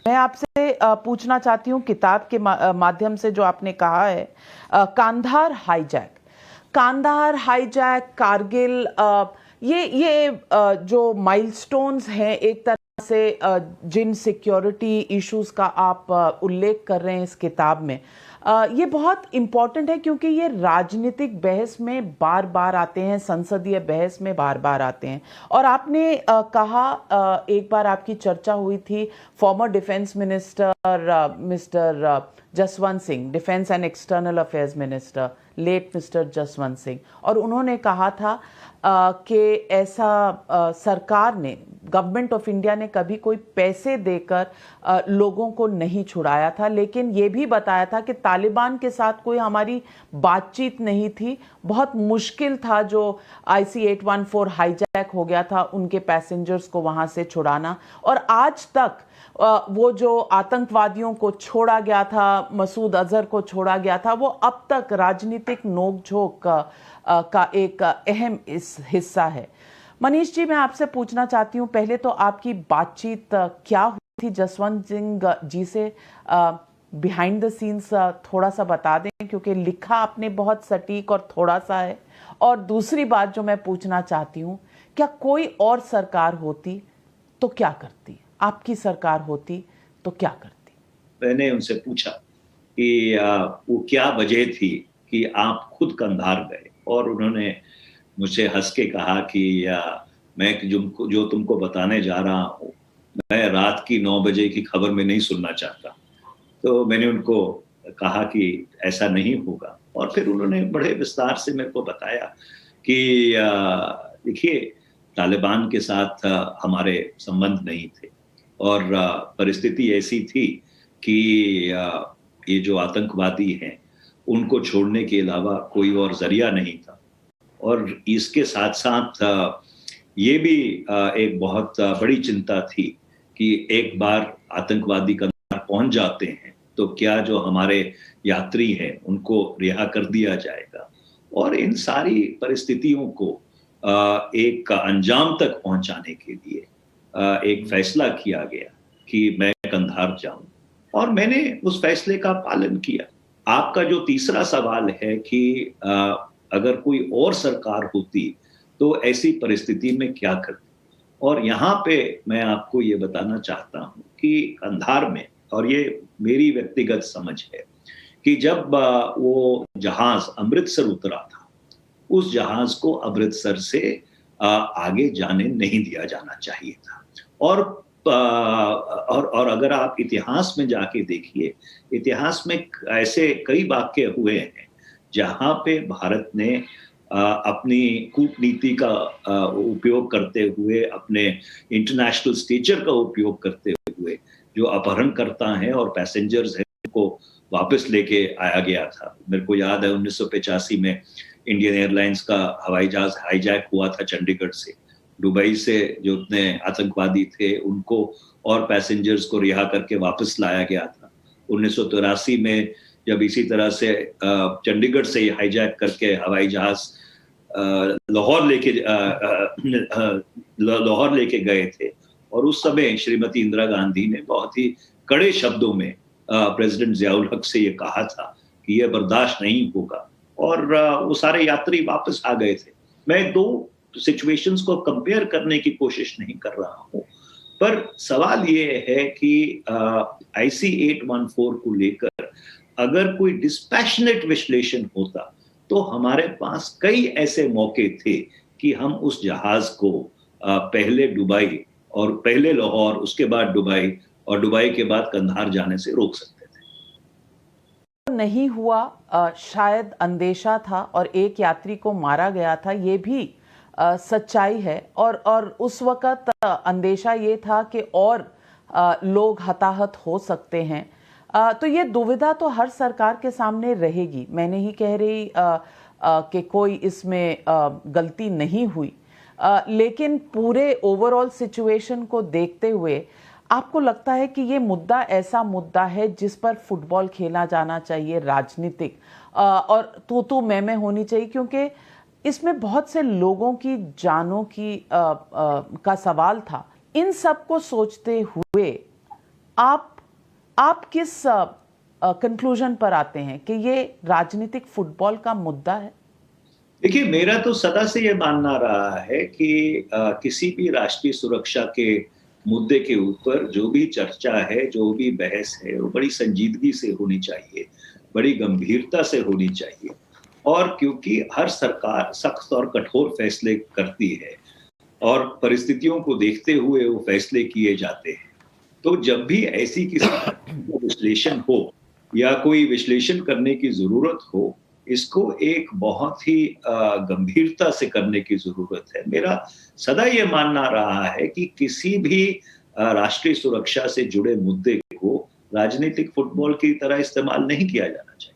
मैं आपसे पूछना चाहती हूँ किताब के माध्यम से जो आपने कहा है, कांधार हाईजैक, कारगिल, ये जो माइलस्टोन्स हैं एक तरह से, जिन सिक्योरिटी इश्यूज का आप उल्लेख कर रहे हैं इस किताब में, ये बहुत इम्पॉर्टेंट है क्योंकि ये राजनीतिक बहस में बार बार आते हैं, संसदीय बहस में बार बार आते हैं। और आपने कहा, एक बार आपकी चर्चा हुई थी former defence minister mister Jaswant Singh, defence and external affairs minister, late mister Jaswant Singh, और उन्होंने कहा था कि ऐसा सरकार ने, गवर्नमेंट ऑफ इंडिया ने कभी कोई पैसे देकर लोगों को नहीं छुड़ाया था, लेकिन ये भी बताया था कि तालिबान के साथ कोई हमारी बातचीत नहीं थी, बहुत मुश्किल था जो IC-814 हाईजैक हो गया था उनके पैसेंजर्स को वहां से छुड़ाना। और आज तक वो जो आतंकवादियों को छोड़ा गया था, मसूद अजहर को छोड़ा गया था, वो अब तक राजनीतिक नोकझोंक का एक अहम हिस्सा है। मनीष जी, मैं आपसे पूछना चाहती हूँ, पहले तो आपकी बातचीत क्या हुई थी जसवंत सिंह जी से, बिहाइंड द सीन्स थोड़ा सा बता दें, क्योंकि लिखा आपने बहुत सटीक और थोड़ा सा है। और दूसरी बात जो मैं पूछना चाहती हूँ, क्या कोई और सरकार होती तो क्या करती? आपकी सरकार होती तो क्या करती? मैंने उनसे पूछा कि वो क्या वजह थी कि आप खुद कंधार गए, और उन्होंने मुझसे हंस के कहा कि मैं जो तुमको बताने जा रहा हूँ, मैं रात की 9 बजे की खबर में नहीं सुनना चाहता। तो मैंने उनको कहा कि ऐसा नहीं होगा, और फिर उन्होंने बड़े विस्तार से मेरे को बताया कि देखिए, तालिबान के साथ हमारे संबंध नहीं थे, और परिस्थिति ऐसी थी कि ये जो आतंकवादी हैं उनको छोड़ने के अलावा कोई और जरिया नहीं था। और इसके साथ साथ ये भी एक बहुत बड़ी चिंता थी कि एक बार आतंकवादी कंधार पहुंच जाते हैं तो क्या जो हमारे यात्री हैं उनको रिहा कर दिया जाएगा। और इन सारी परिस्थितियों को एक अंजाम तक पहुंचाने के लिए एक फैसला किया गया कि मैं कंधार जाऊं, और मैंने उस फैसले का पालन किया। आपका जो तीसरा सवाल है कि अगर कोई और सरकार होती तो ऐसी परिस्थिति में क्या करती, और यहाँ पे मैं आपको ये बताना चाहता हूँ कि कंधार में, और ये मेरी व्यक्तिगत समझ है, कि जब वो जहाज अमृतसर उतरा था, उस जहाज को अमृतसर से आगे जाने नहीं दिया जाना चाहिए था। और अगर आप इतिहास में जाके देखिए, इतिहास में ऐसे कई वाक्य हुए हैं जहां पे भारत ने अपनी कूटनीति का उपयोग करते हुए, अपने इंटरनेशनल स्टेचर का उपयोग करते हुए जो अपहरणकर्ता हैं और पैसेंजर्स हैं उनको वापस लेके आया गया था। मेरे को याद है 1985 में इंडियन एयरलाइंस का हवाई जहाज हाईजैक हुआ था चंडीगढ़ से। दुबई से जो उतने आतंकवादी थे उनको और पैसेंजर्स को रिहा करके वापस लाया गया था। 1983 में जब इसी तरह से चंडीगढ़ से हाईजैक करके हवाई जहाज लाहौर लेके गए थे, और उस समय श्रीमती इंदिरा गांधी ने बहुत ही कड़े शब्दों में प्रेसिडेंट जियाउल हक से ये कहा था कि यह बर्दाश्त नहीं होगा, और वो सारे यात्री वापस आ गए थे। मैं दो सिचुएशंस को कंपेयर करने की कोशिश नहीं कर रहा हूँ, पर सवाल ये है कि IC-814 को लेकर अगर कोई डिस्पैशनेट विश्लेषण होता तो हमारे पास कई ऐसे मौके थे कि हम उस जहाज को पहले दुबई, और पहले लाहौर, उसके बाद दुबई, और दुबई के बाद कंधार जाने से रोक सकते थे। नहीं हुआ, शायद अंदेशा था और एक यात्री को मारा गया था, ये भी सच्चाई है। और उस वक्त अंदेशा ये था कि और लोग हताहत हो सकते हैं। तो ये दुविधा तो हर सरकार के सामने रहेगी। मैं नहीं कह रही कि कोई इसमें गलती नहीं हुई, लेकिन पूरे ओवरऑल सिचुएशन को देखते हुए आपको लगता है कि ये मुद्दा ऐसा मुद्दा है जिस पर फुटबॉल खेला जाना चाहिए, राजनीतिक और तू मैं होनी चाहिए, क्योंकि इसमें बहुत से लोगों की जानों की का सवाल था। इन सब को सोचते हुए आप किस कंक्लूजन पर आते हैं कि ये राजनीतिक फुटबॉल का मुद्दा है? देखिए, मेरा तो सदा से ये मानना रहा है कि किसी भी राष्ट्रीय सुरक्षा के मुद्दे के ऊपर जो भी चर्चा है, जो भी बहस है, वो बड़ी संजीदगी से होनी चाहिए, बड़ी गंभीरता से होनी चाहिए। और क्योंकि हर सरकार सख्त और कठोर फैसले करती है और परिस्थितियों को देखते हुए वो फैसले किए जाते हैं। तो जब भी ऐसी किसी का विश्लेषण हो या कोई विश्लेषण करने की ज़रूरत हो, इसको एक बहुत ही गंभीरता से करने की ज़रूरत है। मेरा सदा ये मानना रहा है कि किसी भी राष्ट्रीय सुरक्षा से जुड़े मुद्दे को राजनीतिक फुटबॉल की तरह इस्तेमाल नहीं किया जाना चाहिए।